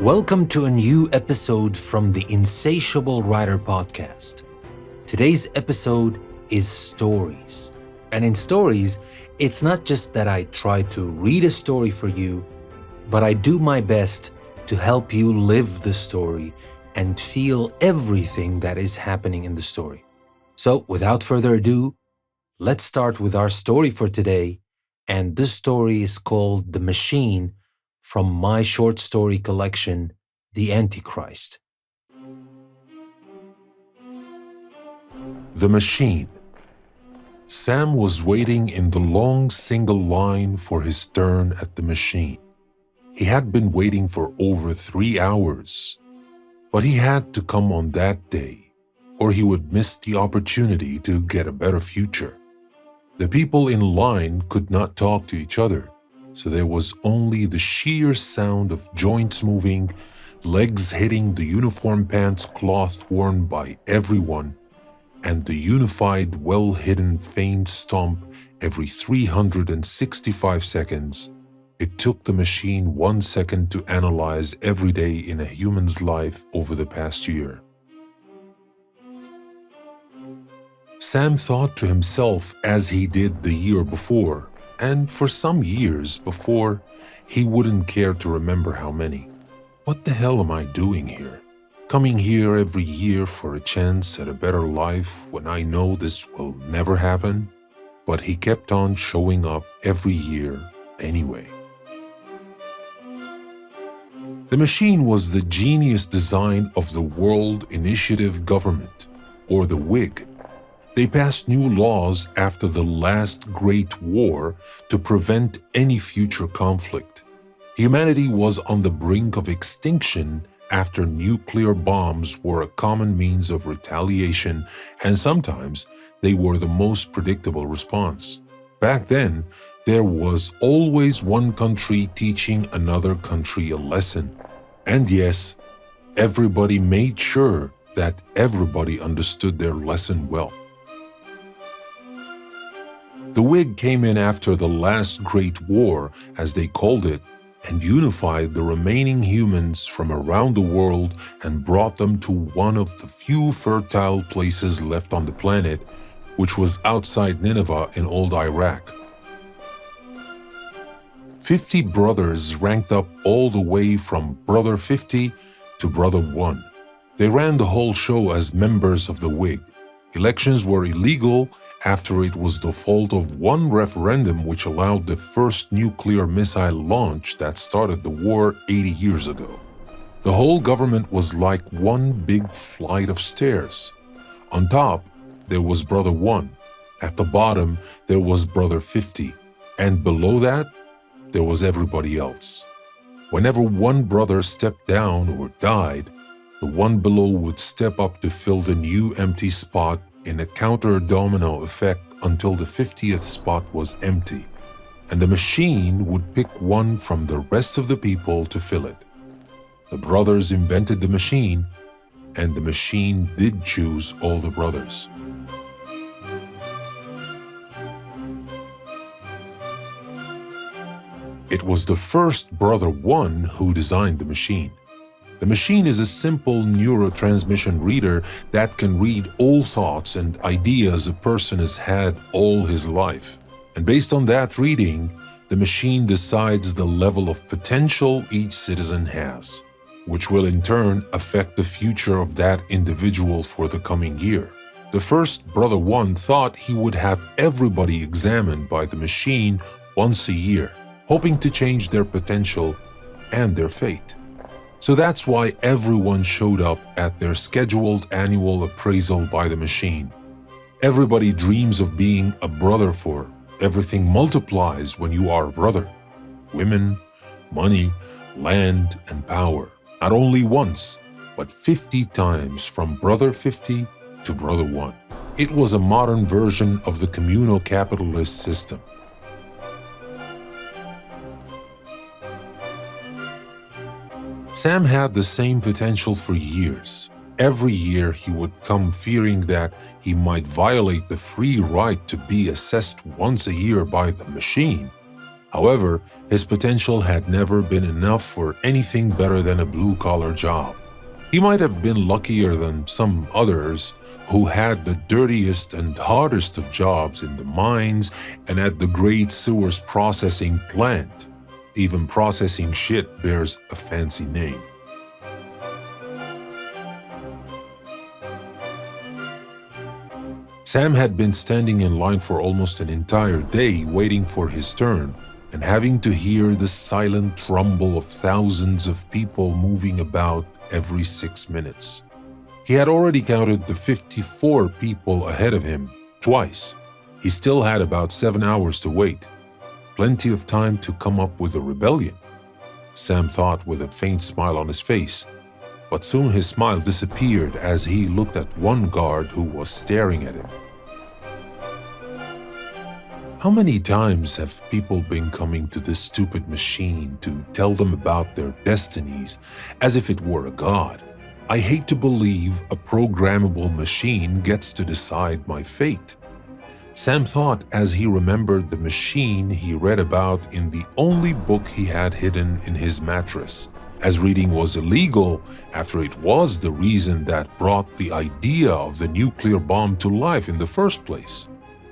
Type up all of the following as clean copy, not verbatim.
Welcome to a new episode from the Insatiable Writer podcast. Today's episode is stories. And in stories, it's not just that I try to read a story for you, but I do my best to help you live the story and feel everything that is happening in the story. So, without further ado, let's start with our story for today. And this story is called The Machine from my short story collection, The Antichrist. The Machine. Sam was waiting in the long single line for his turn at the machine. He had been waiting for over 3 hours, but he had to come on that day, or he would miss the opportunity to get a better future. The people in line could not talk to each other, so there was only the sheer sound of joints moving, legs hitting the uniform pants cloth worn by everyone, and the unified, well-hidden faint stomp every 365 seconds. It took the machine 1 second to analyze every day in a human's life over the past year. Sam thought to himself as he did the year before, and for some years before, he wouldn't care to remember how many. What the hell am I doing here? Coming here every year for a chance at a better life when I know this will never happen? But he kept on showing up every year anyway. The machine was the genius design of the World Initiative Government, or the WIG. They passed new laws after the last Great War to prevent any future conflict. Humanity was on the brink of extinction after nuclear bombs were a common means of retaliation, and sometimes they were the most predictable response. Back then, there was always one country teaching another country a lesson. And yes, everybody made sure that everybody understood their lesson well. The WIG came in after the last Great War, as they called it, and unified the remaining humans from around the world and brought them to one of the few fertile places left on the planet, which was outside Nineveh in old Iraq. 50 brothers ranked up all the way from Brother 50 to Brother 1. They ran the whole show as members of the WIG. Elections were illegal after it was the fault of one referendum which allowed the first nuclear missile launch that started the war 80 years ago. The whole government was like one big flight of stairs. On top, there was Brother 1. At the bottom, there was Brother 50. And below that, there was everybody else. Whenever one brother stepped down or died, the one below would step up to fill the new empty spot in a counter-domino effect until the 50th spot was empty, and the machine would pick one from the rest of the people to fill it. The brothers invented the machine, and the machine did choose all the brothers. It was the first Brother 1 who designed the machine. The machine is a simple neurotransmission reader that can read all thoughts and ideas a person has had all his life. And based on that reading, the machine decides the level of potential each citizen has, which will in turn affect the future of that individual for the coming year. The first Brother 1 thought he would have everybody examined by the machine once a year, hoping to change their potential and their fate. So that's why everyone showed up at their scheduled annual appraisal by the machine. Everybody dreams of being a brother, for everything multiplies when you are a brother. Women, money, land, and power. Not only once, but 50 times from Brother 50 to Brother 1. It was a modern version of the communal capitalist system. Sam had the same potential for years. Every year he would come fearing that he might violate the free right to be assessed once a year by the machine. However, his potential had never been enough for anything better than a blue-collar job. He might have been luckier than some others who had the dirtiest and hardest of jobs in the mines and at the great sewers processing plant. Even processing shit bears a fancy name. Sam had been standing in line for almost an entire day waiting for his turn and having to hear the silent rumble of thousands of people moving about every 6 minutes. He had already counted the 54 people ahead of him twice. He still had about 7 hours to wait. Plenty of time to come up with a rebellion, Sam thought with a faint smile on his face. But soon his smile disappeared as he looked at one guard who was staring at him. How many times have people been coming to this stupid machine to tell them about their destinies as if it were a god? I hate to believe a programmable machine gets to decide my fate. Sam thought as he remembered the machine he read about in the only book he had hidden in his mattress. As reading was illegal after it was the reason that brought the idea of the nuclear bomb to life in the first place.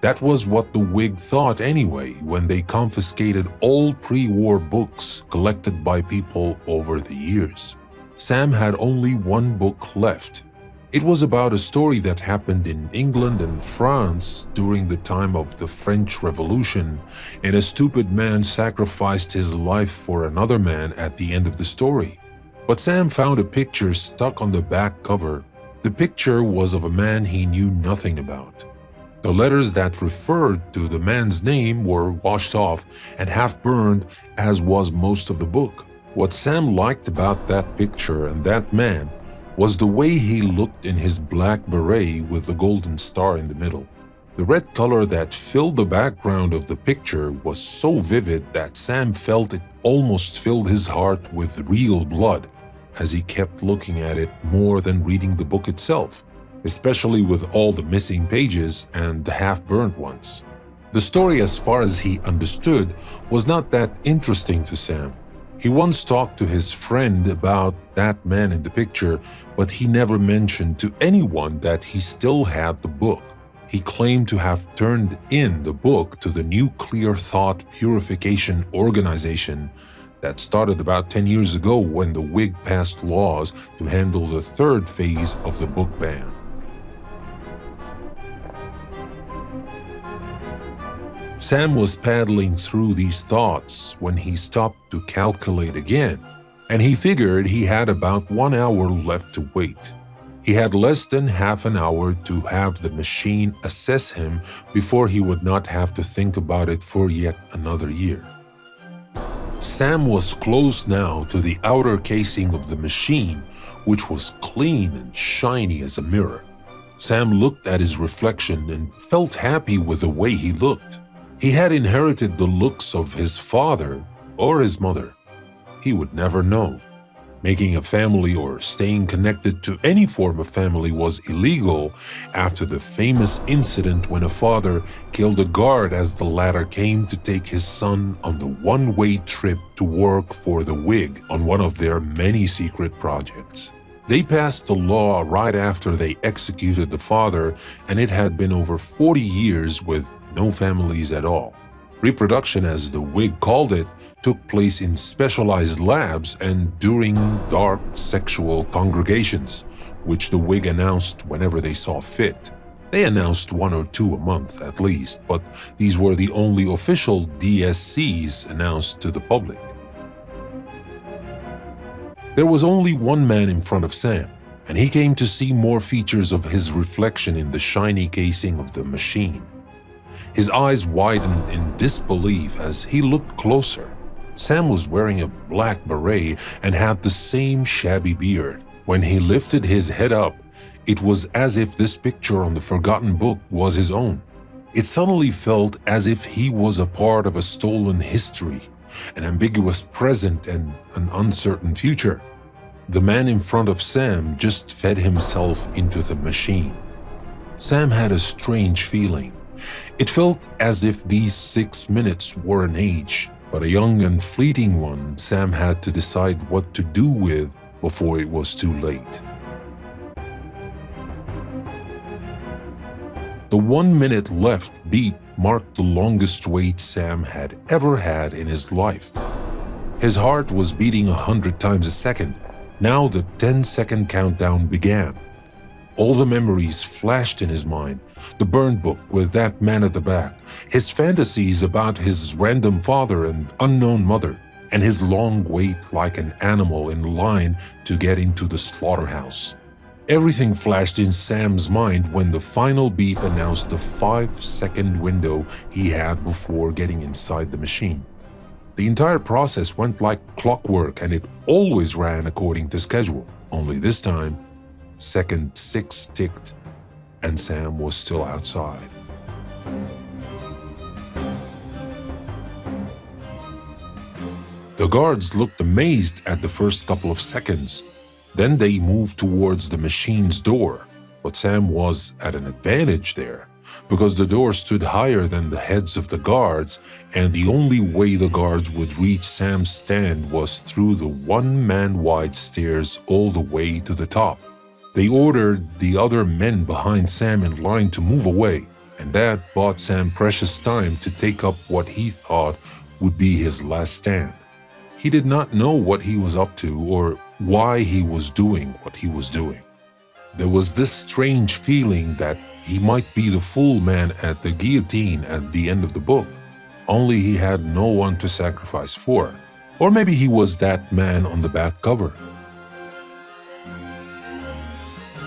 That was what the Whig thought anyway when they confiscated all pre-war books collected by people over the years. Sam had only one book left. It was about a story that happened in England and France during the time of the French Revolution, and a stupid man sacrificed his life for another man at the end of the story. But Sam found a picture stuck on the back cover. The picture was of a man he knew nothing about. The letters that referred to the man's name were washed off and half burned, as was most of the book. What Sam liked about that picture and that man was the way he looked in his black beret with the golden star in the middle. The red color that filled the background of the picture was so vivid that Sam felt it almost filled his heart with real blood as he kept looking at it more than reading the book itself, especially with all the missing pages and the half-burnt ones. The story, as far as he understood, was not that interesting to Sam. He once talked to his friend about that man in the picture, but he never mentioned to anyone that he still had the book. He claimed to have turned in the book to the Nuclear Thought Purification Organization that started about 10 years ago when the Whig passed laws to handle the third phase of the book ban. Sam was paddling through these thoughts when he stopped to calculate again, and he figured he had about 1 hour left to wait. He had less than half an hour to have the machine assess him before he would not have to think about it for yet another year. Sam was close now to the outer casing of the machine, which was clean and shiny as a mirror. Sam looked at his reflection and felt happy with the way he looked. He had inherited the looks of his father or his mother. He would never know. Making a family or staying connected to any form of family was illegal after the famous incident when a father killed a guard as the latter came to take his son on the one-way trip to work for the Whig on one of their many secret projects. They passed the law right after they executed the father, and it had been over 40 years with no families at all. Reproduction, as the Whig called it, took place in specialized labs and during dark sexual congregations, which the Whig announced whenever they saw fit. They announced 1 or 2 a month at least, but these were the only official DSCs announced to the public. There was only one man in front of Sam, and he came to see more features of his reflection in the shiny casing of the machine. His eyes widened in disbelief as he looked closer. Sam was wearing a black beret and had the same shabby beard. When he lifted his head up, it was as if this picture on the forgotten book was his own. It suddenly felt as if he was a part of a stolen history, an ambiguous present and an uncertain future. The man in front of Sam just fed himself into the machine. Sam had a strange feeling. It felt as if these 6 minutes were an age, but a young and fleeting one Sam had to decide what to do with before it was too late. The 1 minute left beat marked the longest wait Sam had ever had in his life. His heart was beating 100 times a second. Now the 10-second countdown began. All the memories flashed in his mind. The burned book with that man at the back, his fantasies about his random father and unknown mother, and his long wait like an animal in line to get into the slaughterhouse. Everything flashed in Sam's mind when the final beep announced the 5-second window he had before getting inside the machine. The entire process went like clockwork, and it always ran according to schedule. Only this time, second 6 ticked, and Sam was still outside. The guards looked amazed at the first couple of seconds. Then they moved towards the machine's door, but Sam was at an advantage there, because the door stood higher than the heads of the guards, and the only way the guards would reach Sam's stand was through the 1-man-wide stairs all the way to the top. They ordered the other men behind Sam in line to move away, and that bought Sam precious time to take up what he thought would be his last stand. He did not know what he was up to or why he was doing what he was doing. There was this strange feeling that he might be the full man at the guillotine at the end of the book, only he had no one to sacrifice for. Or maybe he was that man on the back cover.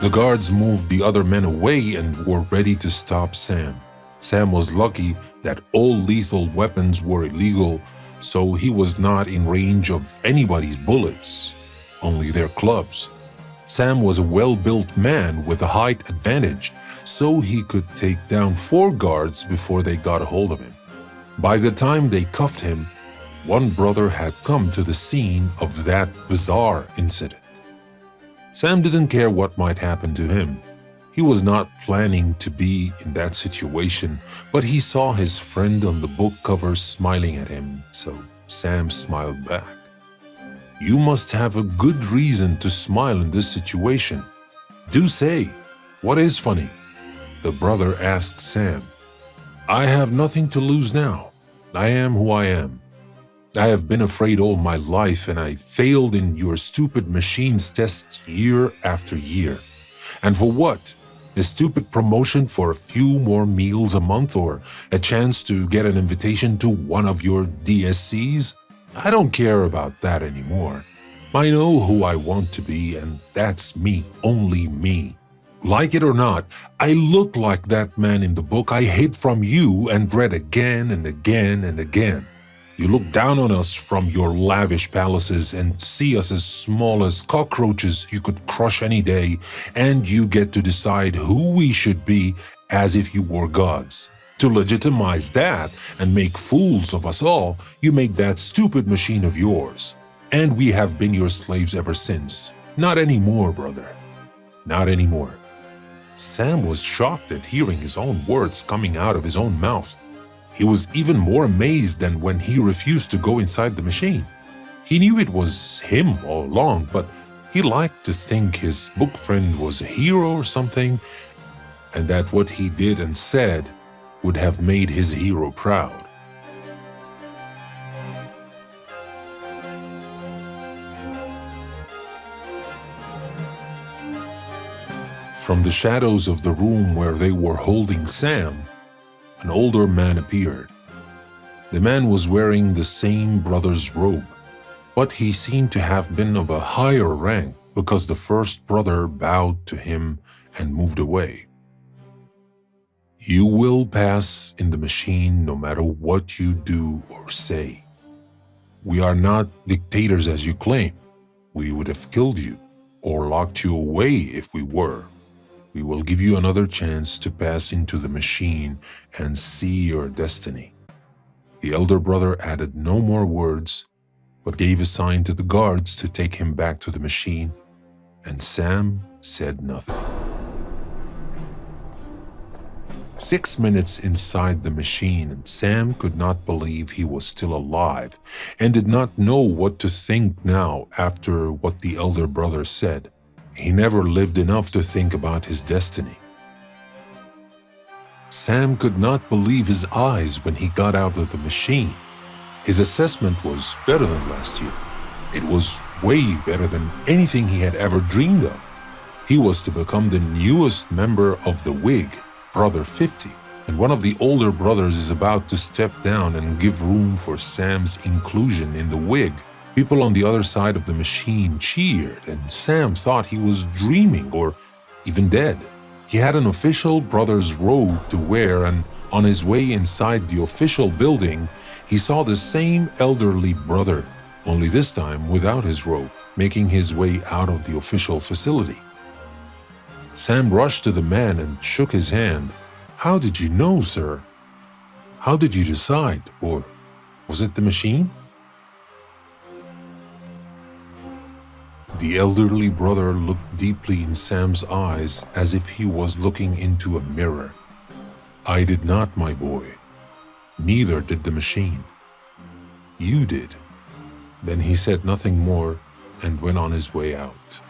The guards moved the other men away and were ready to stop Sam. Sam was lucky that all lethal weapons were illegal, so he was not in range of anybody's bullets, only their clubs. Sam was a well-built man with a height advantage, so he could take down 4 guards before they got a hold of him. By the time they cuffed him, one brother had come to the scene of that bizarre incident. Sam didn't care what might happen to him. He was not planning to be in that situation, but he saw his friend on the book cover smiling at him, so Sam smiled back. You must have a good reason to smile in this situation. Do say, what is funny? The brother asked Sam. I have nothing to lose now. I am who I am. I have been afraid all my life, and I failed in your stupid machine's tests year after year. And for what? A stupid promotion for a few more meals a month, or a chance to get an invitation to one of your DSCs? I don't care about that anymore. I know who I want to be, and that's me, only me. Like it or not, I look like that man in the book I hid from you and read again and again and again. You look down on us from your lavish palaces and see us as small as cockroaches you could crush any day, and you get to decide who we should be as if you were gods. To legitimize that and make fools of us all, you make that stupid machine of yours. And we have been your slaves ever since. Not anymore, brother. Not anymore. Sam was shocked at hearing his own words coming out of his own mouth. He was even more amazed than when he refused to go inside the machine. He knew it was him all along, but he liked to think his book friend was a hero or something, and that what he did and said would have made his hero proud. From the shadows of the room where they were holding Sam, an older man appeared. The man was wearing the same brother's robe, but he seemed to have been of a higher rank because the first brother bowed to him and moved away. You will pass in the machine no matter what you do or say. We are not dictators as you claim. We would have killed you or locked you away if we were. We will give you another chance to pass into the machine and see your destiny. The elder brother added no more words, but gave a sign to the guards to take him back to the machine, and Sam said nothing. 6 minutes inside the machine, and Sam could not believe he was still alive and did not know what to think now after what the elder brother said. He never lived enough to think about his destiny. Sam could not believe his eyes when he got out of the machine. His assessment was better than last year. It was way better than anything he had ever dreamed of. He was to become the newest member of the Whig, Brother 50, and one of the older brothers is about to step down and give room for Sam's inclusion in the Whig. People on the other side of the machine cheered, and Sam thought he was dreaming or even dead. He had an official brother's robe to wear, and on his way inside the official building, he saw the same elderly brother, only this time without his robe, making his way out of the official facility. Sam rushed to the man and shook his hand. "How did you know, sir? How did you decide? Or was it the machine?" The elderly brother looked deeply in Sam's eyes as if he was looking into a mirror. "I did not, my boy. Neither did the machine. You did." Then he said nothing more and went on his way out.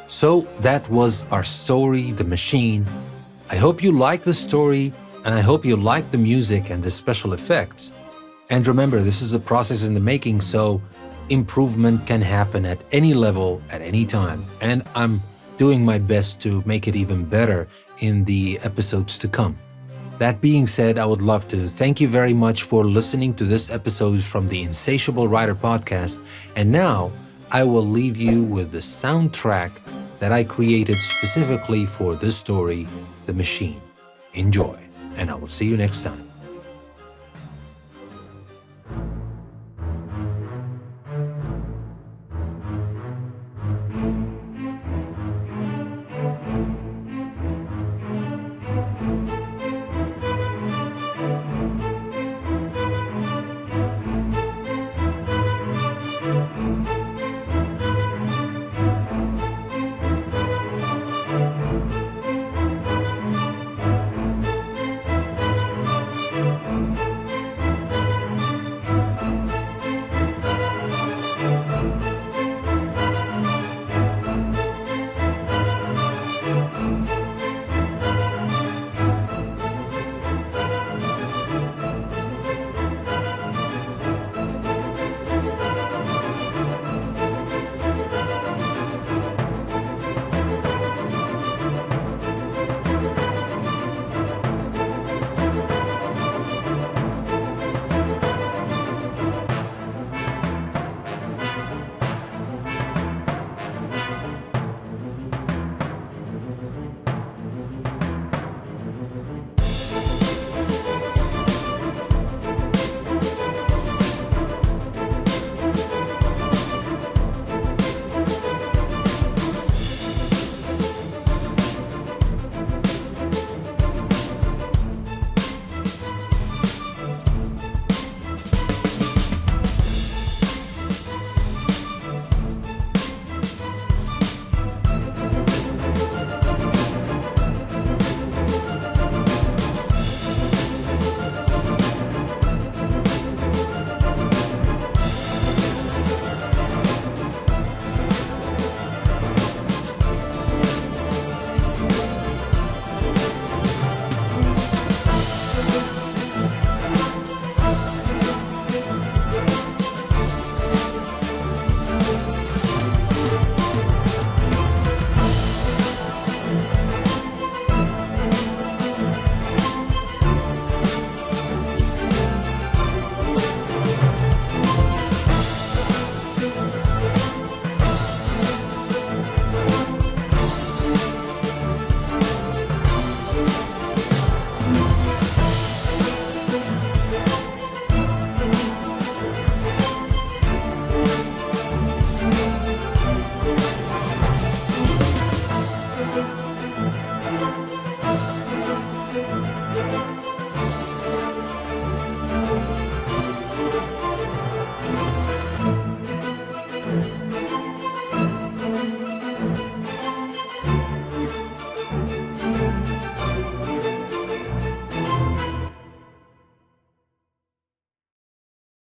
So that was our story, The Machine. I hope you liked the story, and I hope you liked the music and the special effects. And remember, this is a process in the making, so improvement can happen at any level, at any time. And I'm doing my best to make it even better in the episodes to come. That being said, I would love to thank you very much for listening to this episode from the Insatiable Writer podcast. And now I will leave you with the soundtrack that I created specifically for this story, The Machine. Enjoy, and I will see you next time.